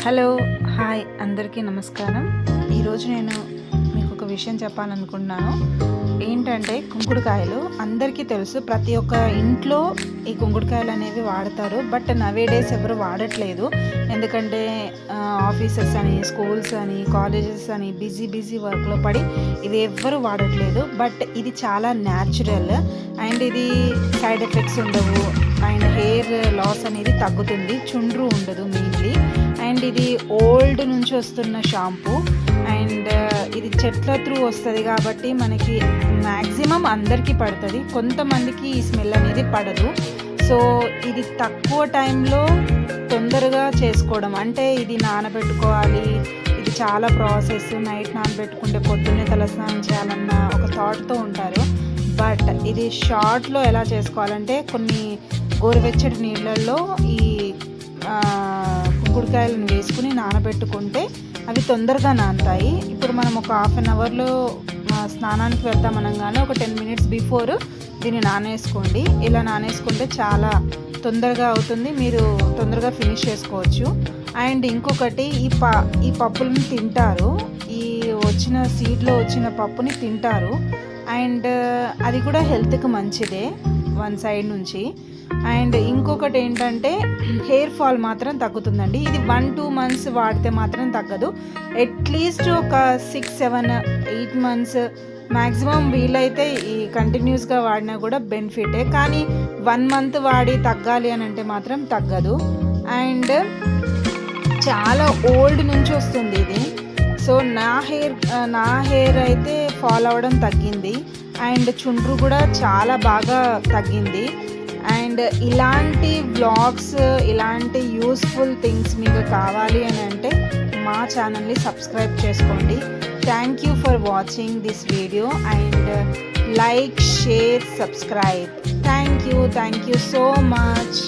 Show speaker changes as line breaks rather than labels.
Hello hi అందరికీ నమస్కారం. ఈరోజు నేను మీకు ఒక విషయం చెప్పాలనుకుంటున్నాను. ఏంటంటే కుంకుడుకాయలు అందరికీ తెలుసు, ప్రతి ఒక్క ఇంట్లో ఈ కుంకుడుకాయలు అనేవి వాడతారు. బట్ నవేడేస్ ఎవరు వాడట్లేదు. ఎందుకంటే ఆఫీసెస్ అని, స్కూల్స్ అని, కాలేజెస్ అని బిజీ వర్క్లో పడి ఇది ఎవ్వరు వాడట్లేదు. బట్ ఇది చాలా న్యాచురల్ అండ్ ఇది సైడ్ ఎఫెక్ట్స్ ఉండవు అండ్ హెయిర్ లాస్ అనేది తగ్గుతుంది, చుండ్రు ఉండదు మెయిన్లీ. అండ్ ఇది ఓల్డ్ నుంచి వస్తున్న షాంపూ అండ్ ఇది చెట్ల త్రూ వస్తుంది కాబట్టి మనకి మ్యాక్సిమం అందరికీ పడుతుంది, కొంతమందికి ఈ స్మెల్ అనేది పడదు. సో ఇది తక్కువ టైంలో తొందరగా చేసుకోవడం, అంటే ఇది నానబెట్టుకోవాలి, ఇది చాలా ప్రాసెస్, నైట్ నానబెట్టుకుంటే పొద్దున్నే తలస్నానం చేయాలన్న ఒక థాట్తో ఉంటారు. బట్ ఇది షార్ట్లో ఎలా చేసుకోవాలంటే కొన్ని గోరువెచ్చటి నీళ్ళల్లో ఈ కుంకుడుకాయలను వేసుకుని నానబెట్టుకుంటే అవి తొందరగా నానుతాయి. ఇప్పుడు మనం ఒక హాఫ్ అన్ అవర్లో స్నానానికి వెళ్తాం అనగానే ఒక 10 minutes బిఫోర్ దీన్ని నానేసుకోండి. ఇలా నానేసుకుంటే చాలా తొందరగా అవుతుంది, మీరు తొందరగా ఫినిష్ చేసుకోవచ్చు. అండ్ ఇంకొకటి ఈ పప్పులను తింటారు, ఈ వచ్చిన సీడ్లో వచ్చిన పప్పుని తింటారు అండ్ అది కూడా హెల్త్కి మంచిదే వన్ సైడ్ నుంచి. అండ్ ఇంకొకటి ఏంటంటే హెయిర్ ఫాల్ మాత్రం తగ్గుతుందండి. ఇది 1-2 months వాడితే మాత్రం తగ్గదు, అట్లీస్ట్ ఒక 6-7-8 months మ్యాక్సిమం వీలైతే ఈ కంటిన్యూస్గా వాడినా కూడా బెనిఫిటే. కానీ 1 month వాడి తగ్గాలి అని అంటే మాత్రం తగ్గదు. అండ్ చాలా ఓల్డ్ నుంచి వస్తుంది ఇది. సో నా హెయిర్ అయితే ఫాల్ అవ్వడం తగ్గింది అండ్ చుండ్రు కూడా చాలా బాగా తగ్గింది. అండ్ ఇలాంటి వ్లాగ్స్, ఇలాంటి యూస్ఫుల్ థింగ్స్ మీకు కావాలి అని అంటే మా ఛానల్ని సబ్స్క్రైబ్ చేసుకోండి. Thank you for watching this video and like, share, subscribe. Thank you so much.